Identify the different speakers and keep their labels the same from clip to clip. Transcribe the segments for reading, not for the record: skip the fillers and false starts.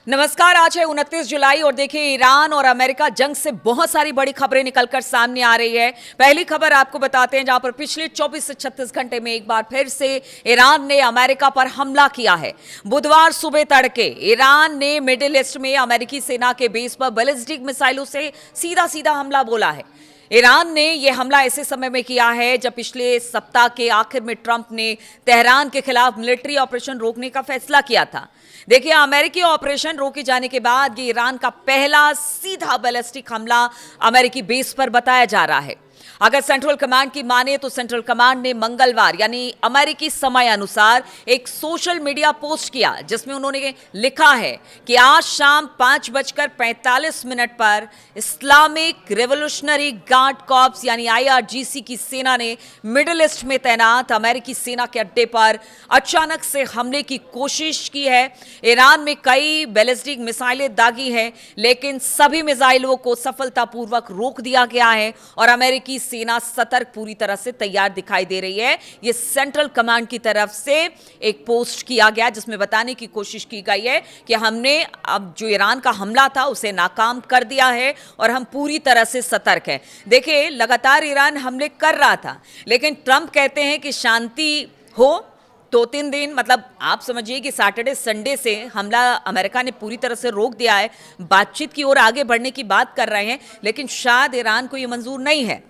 Speaker 1: नमस्कार। आज है 29 जुलाई और देखिए ईरान और अमेरिका जंग से बहुत सारी बड़ी खबरें निकलकर सामने आ रही है। पहली खबर आपको बताते हैं जहां पर पिछले 24 से 36 घंटे में एक बार फिर से ईरान ने अमेरिका पर हमला किया है। बुधवार सुबह तड़के ईरान ने मिडिल ईस्ट में अमेरिकी सेना के बेस पर बैलिस्टिक मिसाइलों से सीधा सीधा हमला बोला है। ईरान ने यह हमला ऐसे समय में किया है जब पिछले सप्ताह के आखिर में ट्रंप ने तेहरान के खिलाफ मिलिट्री ऑपरेशन रोकने का फैसला किया था। देखिए, अमेरिकी ऑपरेशन रोके जाने के बाद ये ईरान का पहला सीधा बैलिस्टिक हमला अमेरिकी बेस पर बताया जा रहा है। अगर सेंट्रल कमांड की माने तो सेंट्रल कमांड ने मंगलवार यानी अमेरिकी समय अनुसार एक सोशल मीडिया पोस्ट किया जिसमें उन्होंने लिखा है कि आज शाम 5:45 पर इस्लामिक रिवॉल्यूशनरी गार्ड कॉर्प्स यानी IRGC की सेना ने मिडिल ईस्ट में तैनात अमेरिकी सेना के अड्डे पर अचानक से हमले की कोशिश की है। ईरान में कई बैलिस्टिक मिसाइलें दागी हैं, लेकिन सभी मिसाइलों को सफलतापूर्वक रोक दिया गया है और अमेरिकी सेना सतर्क पूरी तरह से तैयार दिखाई दे रही है। यह सेंट्रल कमांड की तरफ से एक पोस्ट किया गया जिसमें बताने की कोशिश की गई है कि हमने अब जो ईरान का हमला था उसे नाकाम कर दिया है और हम पूरी तरह से सतर्क हैं। देखिए, लगातार ईरान हमले कर रहा था, लेकिन ट्रंप कहते हैं कि शांति हो। 2-3 दिन मतलब आप समझिए कि सैटरडे संडे से हमला अमेरिका ने पूरी तरह से रोक दिया है। बातचीत की ओर आगे बढ़ने की बात कर रहे हैं, लेकिन शायद ईरान को यह मंजूर नहीं है।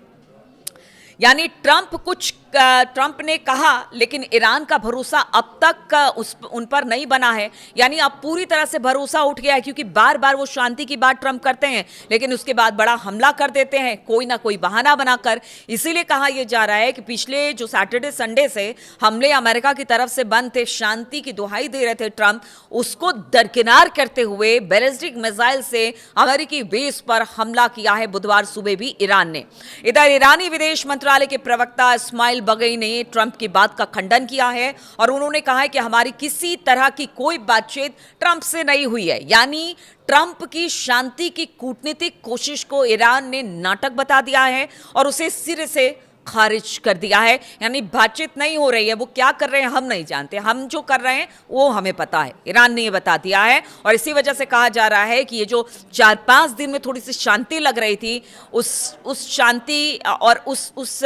Speaker 1: यानी ट्रंप ने कहा, लेकिन ईरान का भरोसा अब तक उन पर नहीं बना है। यानी अब पूरी तरह से भरोसा उठ गया है, क्योंकि बार बार वो शांति की बात ट्रंप करते हैं लेकिन उसके बाद बड़ा हमला कर देते हैं कोई ना कोई बहाना बनाकर। इसीलिए कहा यह जा रहा है कि पिछले जो सैटरडे संडे से हमले अमेरिका की तरफ से बंद थे, शांति की दुहाई दे रहे थे ट्रंप, उसको दरकिनार करते हुए बैलिस्टिक मिसाइल से अमेरिकी बेस पर हमला किया है बुधवार सुबह भी ईरान ने। इधर ईरानी विदेश मंत्रालय के प्रवक्ता इस्माइल बगई ने ट्रंप की बात का खंडन किया है और उन्होंने कहा है कि हमारी किसी तरह की कोई बातचीत ट्रंप से नहीं हुई है। यानी ट्रंप की शांति की कूटनीतिक कोशिश को ईरान ने नाटक बता दिया है और उसे सिरे से खारिज कर दिया है। यानी बातचीत नहीं हो रही है। वो क्या कर रहे हैं हम नहीं जानते, हम जो कर रहे हैं वो हमें पता है। ईरान ने ये बता दिया है और इसी वजह से कहा जा रहा है कि ये जो 4-5 दिन में थोड़ी सी शांति लग रही थी, उस शांति और उस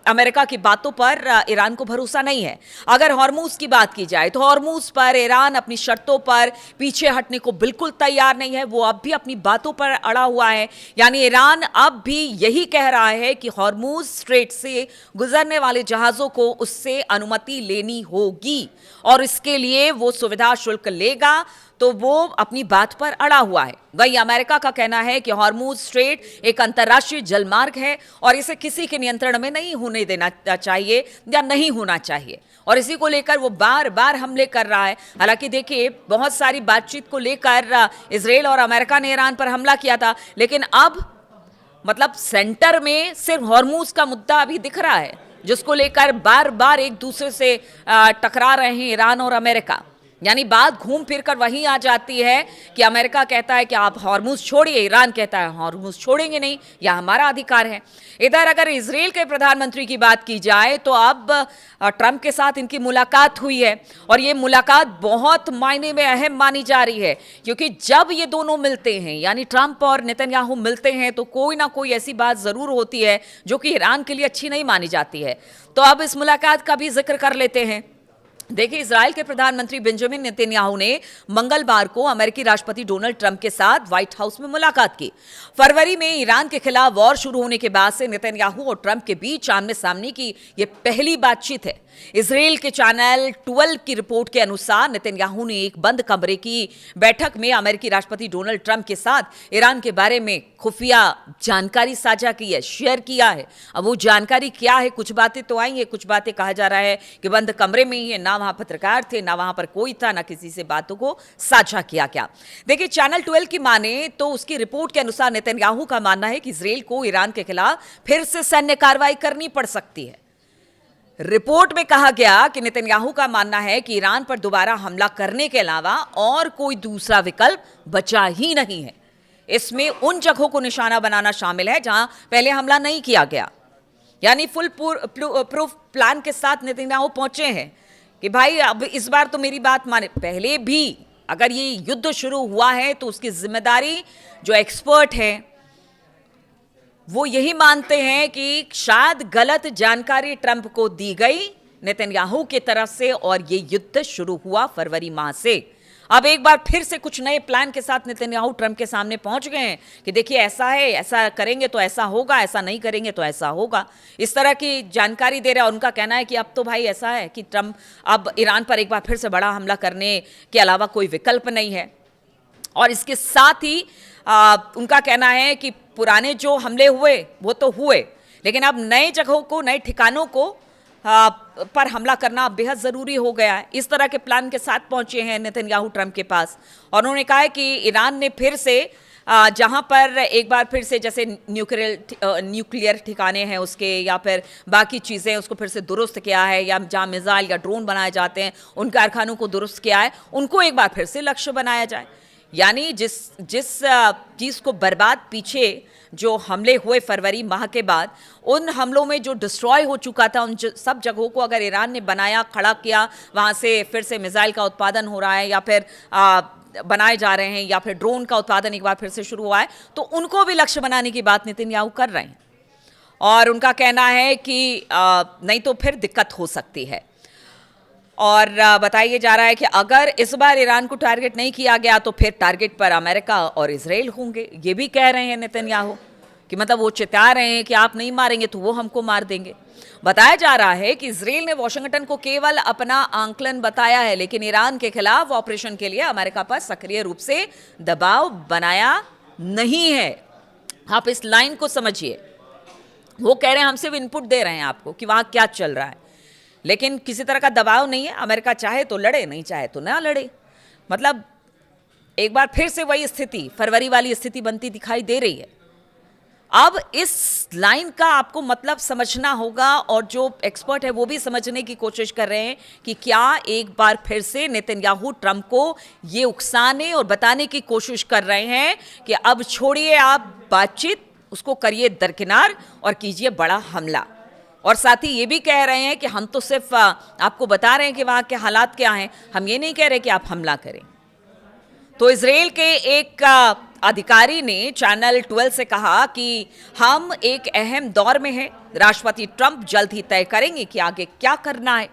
Speaker 1: अमेरिका की बातों पर ईरान को भरोसा नहीं है। अगर हॉर्मूज की बात की जाए तो हॉर्मूज पर ईरान अपनी शर्तों पर पीछे हटने को बिल्कुल तैयार नहीं है। वो अब भी अपनी बातों पर अड़ा हुआ है। यानी ईरान अब भी यही कह रहा है कि हॉर्मूज स्ट्रेट से गुजरने वाले जहाजों को उससे अनुमति लेनी होगी और इसके लिए वो सुविधा शुल्क लेगा, तो वो अपनी बात पर अड़ा हुआ है। वही अमेरिका का कहना है कि हॉर्मूज स्ट्रेट एक अंतर्राष्ट्रीय जलमार्ग है और इसे किसी के नियंत्रण में नहीं होने देना चाहिए या नहीं होना चाहिए, और इसी को लेकर वो बार बार हमले कर रहा है। हालांकि देखिए, बहुत सारी बातचीत को लेकर इजराइल और अमेरिका ने ईरान पर हमला किया था, लेकिन अब मतलब सेंटर में सिर्फ हॉर्मूज का मुद्दा अभी दिख रहा है, जिसको लेकर बार बार एक दूसरे से टकरा रहे हैं ईरान और अमेरिका। यानी बात घूम फिर कर वहीं आ जाती है कि अमेरिका कहता है कि आप हॉर्मूज छोड़िए, ईरान कहता है हॉर्मूज छोड़ेंगे नहीं, यह हमारा अधिकार है। इधर अगर इजराइल के प्रधानमंत्री की बात की जाए तो अब ट्रंप के साथ इनकी मुलाकात हुई है और ये मुलाकात बहुत मायने में अहम मानी जा रही है, क्योंकि जब ये दोनों मिलते हैं यानी ट्रंप और नेतन्याहू मिलते हैं तो कोई ना कोई ऐसी बात जरूर होती है जो कि ईरान के लिए अच्छी नहीं मानी जाती है। तो अब इस मुलाकात का भी जिक्र कर लेते हैं। देखिए, इजराइल के प्रधानमंत्री बेंजामिन नेतन्याहू ने मंगलवार को अमेरिकी राष्ट्रपति डोनाल्ड ट्रंप के साथ व्हाइट हाउस में मुलाकात की। फरवरी में ईरान के खिलाफ वॉर शुरू होने के बाद से नेतन्याहू और ट्रंप के बीच आमने सामने की यह पहली बातचीत है। इजराइल के चैनल 12 की रिपोर्ट के अनुसार नेतन्याहू ने एक बंद कमरे की बैठक में अमेरिकी राष्ट्रपति डोनाल्ड ट्रंप के साथ ईरान के बारे में खुफिया जानकारी साझा की है, शेयर किया है। अब वो जानकारी क्या है, कुछ बातें तो आई है, कुछ बातें कहा जा रहा है कि बंद कमरे में ही है, ना वहां पत्रकार थे, ना वहां पर कोई था, ना किसी से बातों को साझा किया गया। देखिए, चैनल 12 की माने तो उसकी रिपोर्ट के अनुसार नेतन्याहू का मानना है कि इजराइल को ईरान के खिलाफ फिर से सैन्य कार्रवाई करनी पड़ सकती है। रिपोर्ट में कहा गया कि नेतन्याहू का मानना है कि ईरान पर दोबारा हमला करने के अलावा और कोई दूसरा विकल्प बचा ही नहीं है। इसमें उन जगहों को निशाना बनाना शामिल है जहां पहले हमला नहीं किया गया। यानी फुल प्रूफ प्लान के साथ नेतन्याहू पहुंचे हैं कि भाई अब इस बार तो मेरी बात माने। पहले भी अगर ये युद्ध शुरू हुआ है तो उसकी जिम्मेदारी जो एक्सपर्ट हैं वो यही मानते हैं कि शायद गलत जानकारी ट्रंप को दी गई नेतन्याहू की तरफ से और ये युद्ध शुरू हुआ फरवरी माह से। अब एक बार फिर से कुछ नए प्लान के साथ नेतन्याहू ट्रंप के सामने पहुंच गए हैं कि देखिए ऐसा है, ऐसा करेंगे तो ऐसा होगा, ऐसा नहीं करेंगे तो ऐसा होगा, इस तरह की जानकारी दे रहा है। उनका कहना है कि अब तो भाई ऐसा है कि ट्रंप अब ईरान पर एक बार फिर से बड़ा हमला करने के अलावा कोई विकल्प नहीं है। और इसके साथ ही उनका कहना है कि पुराने जो हमले हुए वो तो हुए, लेकिन अब नए जगहों को, नए ठिकानों को पर हमला करना बेहद ज़रूरी हो गया है। इस तरह के प्लान के साथ पहुंचे हैं नेतन्याहू ट्रंप के पास और उन्होंने कहा है कि ईरान ने फिर से जहां पर एक बार फिर से जैसे न्यूक्लियर ठिकाने हैं उसके या फिर बाकी चीज़ें उसको फिर से दुरुस्त किया है, या जहां मिसाइल या ड्रोन बनाए जाते हैं उन कारखानों को दुरुस्त किया है, उनको एक बार फिर से लक्ष्य बनाया जाए। यानी जिस चीज़ को बर्बाद पीछे जो हमले हुए फरवरी माह के बाद, उन हमलों में जो डिस्ट्रॉय हो चुका था उन सब जगहों को अगर ईरान ने बनाया, खड़ा किया, वहाँ से फिर से मिसाइल का उत्पादन हो रहा है या फिर बनाए जा रहे हैं या फिर ड्रोन का उत्पादन एक बार फिर से शुरू हुआ है, तो उनको भी लक्ष्य बनाने की बात नेतन्याहू कर रहे हैं। और उनका कहना है कि नहीं तो फिर दिक्कत हो सकती है। और बताया जा रहा है कि अगर इस बार ईरान को टारगेट नहीं किया गया तो फिर टारगेट पर अमेरिका और इजराइल होंगे। ये भी कह रहे हैं नेतन्याहू कि मतलब वो चिता रहे हैं कि आप नहीं मारेंगे तो वो हमको मार देंगे। बताया जा रहा है कि इजराइल ने वॉशिंगटन को केवल अपना आंकलन बताया है, लेकिन ईरान के खिलाफ ऑपरेशन के लिए अमेरिका पर सक्रिय रूप से दबाव बनाया नहीं है। आप इस लाइन को समझिए। वो कह रहे हैं हम सिर्फ इनपुट दे रहे हैं आपको कि वहाँ क्या चल रहा है, लेकिन किसी तरह का दबाव नहीं है। अमेरिका चाहे तो लड़े, नहीं चाहे तो ना लड़े। मतलब एक बार फिर से वही स्थिति, फरवरी वाली स्थिति बनती दिखाई दे रही है। अब इस लाइन का आपको मतलब समझना होगा और जो एक्सपर्ट है वो भी समझने की कोशिश कर रहे हैं कि क्या एक बार फिर से नेतन्याहू ट्रंप को ये उकसाने और बताने की कोशिश कर रहे हैं कि अब छोड़िए आप बातचीत, उसको करिए दरकिनार और कीजिए बड़ा हमला। और साथ ही ये भी कह रहे हैं कि हम तो सिर्फ आपको बता रहे हैं कि वहाँ के हालात क्या हैं, हम ये नहीं कह रहे कि आप हमला करें। तो इजराइल के एक अधिकारी ने चैनल 12 से कहा कि हम एक अहम दौर में हैं। राष्ट्रपति ट्रंप जल्द ही तय करेंगे कि आगे क्या करना है।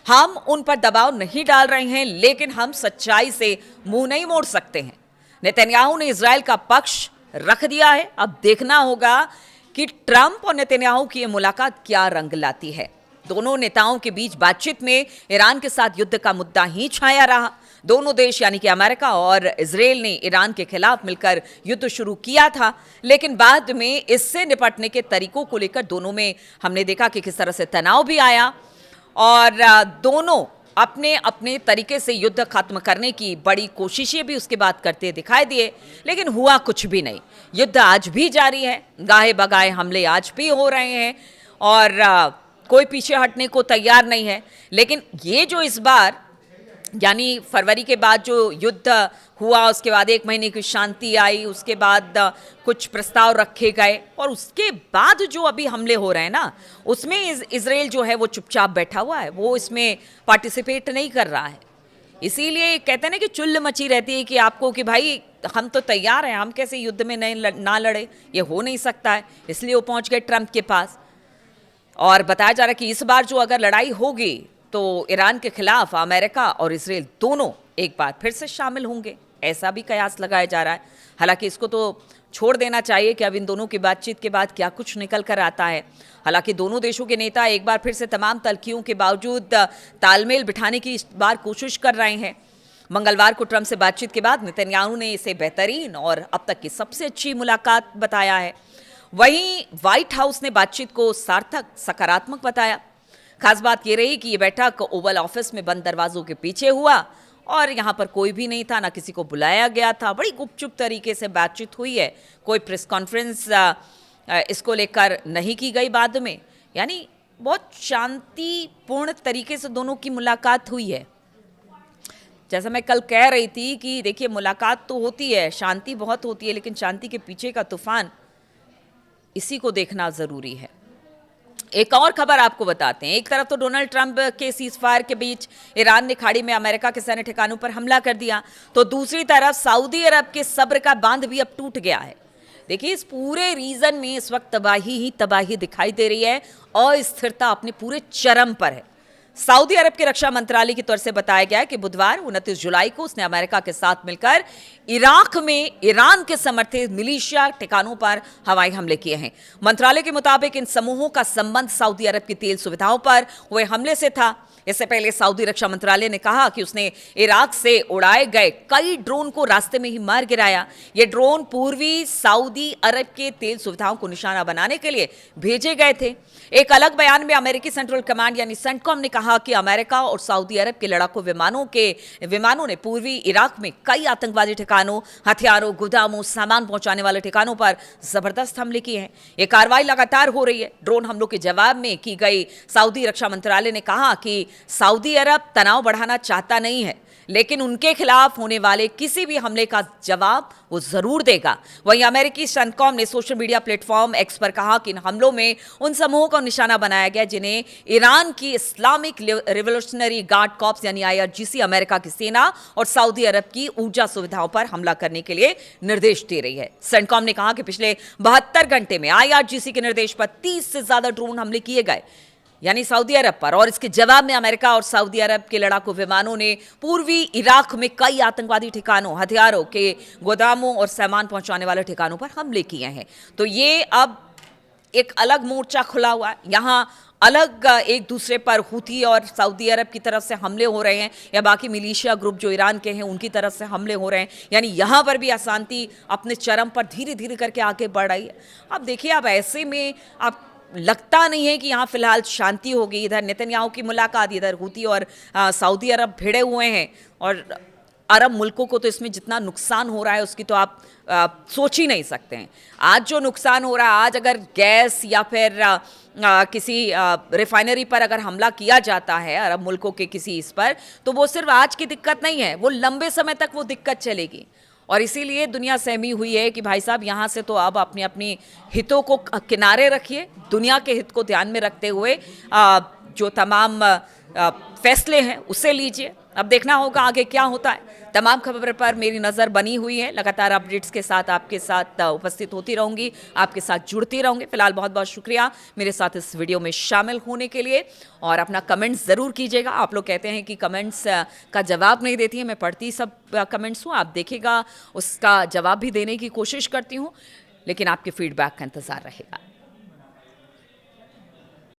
Speaker 1: हम उन पर दबाव नहीं डाल रहे हैं, लेकिन हम सच्चाई से मुंह नहीं मोड़ सकते हैं। नेतन्याहू ने इजराइल का पक्ष रख दिया है। अब देखना होगा कि ट्रंप और नेतन्याहू की ये मुलाकात क्या रंग लाती है। दोनों नेताओं के बीच बातचीत में ईरान के साथ युद्ध का मुद्दा ही छाया रहा। दोनों देश यानी कि अमेरिका और इजराइल ने ईरान के खिलाफ मिलकर युद्ध शुरू किया था, लेकिन बाद में इससे निपटने के तरीकों को लेकर दोनों में हमने देखा कि किस तरह से तनाव भी आया और दोनों अपने अपने तरीके से युद्ध खत्म करने की बड़ी कोशिशें भी उसके बाद करते दिखाई दिए, लेकिन हुआ कुछ भी नहीं। युद्ध आज भी जारी है, गाहे बगाए हमले आज भी हो रहे हैं और कोई पीछे हटने को तैयार नहीं है। लेकिन ये जो इस बार यानी फरवरी के बाद जो युद्ध हुआ, उसके बाद 1 महीने की शांति आई, उसके बाद कुछ प्रस्ताव रखे गए और उसके बाद जो अभी हमले हो रहे हैं ना, उसमें इजराइल जो है वो चुपचाप बैठा हुआ है, वो इसमें पार्टिसिपेट नहीं कर रहा है। इसीलिए कहते हैं ना कि चुल्ल मची रहती है कि आपको कि भाई हम तो तैयार हैं, हम कैसे युद्ध में ना लड़े, ये हो नहीं सकता है। इसलिए वो पहुंच गए ट्रंप के पास और बताया जा रहा है कि इस बार जो अगर लड़ाई होगी तो ईरान के खिलाफ अमेरिका और इजराइल दोनों एक बार फिर से शामिल होंगे, ऐसा भी कयास लगाया जा रहा है। हालांकि इसको तो छोड़ देना चाहिए कि अब इन दोनों की बातचीत के बाद क्या कुछ निकल कर आता है। हालांकि दोनों देशों के नेता एक बार फिर से तमाम तल्खियों के बावजूद तालमेल बिठाने की इस बार कोशिश कर रहे हैं। मंगलवार को ट्रंप से बातचीत के बाद नेतन्याहू ने इसे बेहतरीन और अब तक की सबसे अच्छी मुलाकात बताया है। वहीं व्हाइट हाउस ने बातचीत को सार्थक, सकारात्मक बताया। खास बात यह रही कि ये बैठक ओवल ऑफिस में बंद दरवाजों के पीछे हुआ और यहाँ पर कोई भी नहीं था, ना किसी को बुलाया गया था। बड़ी गुपचुप तरीके से बातचीत हुई है, कोई प्रेस कॉन्फ्रेंस इसको लेकर नहीं की गई बाद में। यानी बहुत शांतिपूर्ण तरीके से दोनों की मुलाकात हुई है। जैसा मैं कल कह रही थी कि देखिए मुलाकात तो होती है, शांति बहुत होती है, लेकिन शांति के पीछे का तूफान, इसी को देखना ज़रूरी है। एक और खबर आपको बताते हैं। एक तरफ तो डोनाल्ड ट्रंप के सीजफायर के बीच ईरान ने खाड़ी में अमेरिका के सैन्य ठिकानों पर हमला कर दिया, तो दूसरी तरफ सऊदी अरब के सब्र का बांध भी अब टूट गया है। देखिए, इस पूरे रीजन में इस वक्त तबाही ही तबाही दिखाई दे रही है। अस्थिरता अपने पूरे चरम पर है। सऊदी अरब के रक्षा मंत्रालय की तरफ से बताया गया कि बुधवार 29 जुलाई को उसने अमेरिका के साथ मिलकर इराक में ईरान के समर्थित मिलिशिया ठिकानों पर हवाई हमले किए हैं। मंत्रालय के मुताबिक इन समूहों का संबंध सऊदी अरब की तेल सुविधाओं पर हुए हमले से था। इससे पहले सऊदी रक्षा मंत्रालय ने कहा कि उसने इराक से उड़ाए गए कई ड्रोन को रास्ते में ही मार गिराया। ये ड्रोन पूर्वी सऊदी अरब के तेल सुविधाओं को निशाना बनाने के लिए भेजे गए थे। एक अलग बयान में अमेरिकी सेंट्रल कमांड यानी सेंटकॉम ने कहा कि अमेरिका और सऊदी अरब के लड़ाकू विमानों ने पूर्वी इराक में कई आतंकवादी ठिकानों, हथियारों, गोदामों, सामान पहुंचाने वाले ठिकानों पर जबरदस्त हमले किए हैं। यह कार्रवाई लगातार हो रही है। ड्रोन हमलों के जवाब में की गई सऊदी रक्षा मंत्रालय ने कहा कि सऊदी अरब तनाव बढ़ाना चाहता नहीं है, लेकिन उनके खिलाफ होने वाले किसी भी हमले का जवाब वो जरूर देगा। वहीं अमेरिकी सेंटकॉम ने सोशल मीडिया प्लेटफॉर्म एक्स पर कहा कि इन हमलों में उन समूहों को निशाना बनाया गया जिन्हें ईरान की इस्लामिक रिवोल्यूशनरी गार्ड कॉर्प्स यानी IRGC अमेरिका की सेना और सऊदी अरब की ऊर्जा सुविधाओं पर हमला करने के लिए निर्देश दे रही है। सेंटकॉम ने कहा कि पिछले 72 घंटे में IRGC के निर्देश पर 30 से ज्यादा ड्रोन हमले किए गए यानी सऊदी अरब पर, और इसके जवाब में अमेरिका और सऊदी अरब के लड़ाकू विमानों ने पूर्वी इराक में कई आतंकवादी ठिकानों, हथियारों के गोदामों और सामान पहुंचाने वाले ठिकानों पर हमले किए हैं। तो ये अब एक अलग मोर्चा खुला हुआ है। यहाँ अलग एक दूसरे पर हुती और सऊदी अरब की तरफ से हमले हो रहे हैं, या बाकी मिलिशिया ग्रुप जो ईरान के हैं उनकी तरफ से हमले हो रहे हैं। यानी यहाँ पर भी अशांति अपने चरम पर धीरे धीरे करके आगे बढ़ रही है। अब देखिए, अब ऐसे में अब लगता नहीं है कि यहाँ फिलहाल शांति होगी। इधर नेतन्याहू की मुलाकात, इधर हुती और सऊदी अरब भिड़े हुए हैं, और अरब मुल्कों को तो इसमें जितना नुकसान हो रहा है उसकी तो आप सोच ही नहीं सकते हैं। आज जो नुकसान हो रहा है, आज अगर गैस या फिर किसी रिफाइनरी पर अगर हमला किया जाता है अरब मुल्कों के किसी इस पर, तो वो सिर्फ आज की दिक्कत नहीं है, वो लंबे समय तक वो दिक्कत चलेगी। और इसीलिए दुनिया सहमी हुई है कि भाई साहब, यहाँ से तो अब अपनी अपनी हितों को किनारे रखिए, दुनिया के हित को ध्यान में रखते हुए जो तमाम फैसले हैं उसे लीजिए। अब देखना होगा आगे क्या होता है। तमाम खबर पर मेरी नज़र बनी हुई है। लगातार अपडेट्स के साथ आपके साथ उपस्थित होती रहूंगी, आपके साथ जुड़ती रहूंगी। फिलहाल बहुत बहुत शुक्रिया मेरे साथ इस वीडियो में शामिल होने के लिए, और अपना कमेंट्स ज़रूर कीजिएगा। आप लोग कहते हैं कि कमेंट्स का जवाब नहीं देती है, मैं पढ़ती सब कमेंट्स हूँ, आप देखिएगा उसका जवाब भी देने की कोशिश करती हूँ, लेकिन आपके फीडबैक का इंतज़ार रहेगा।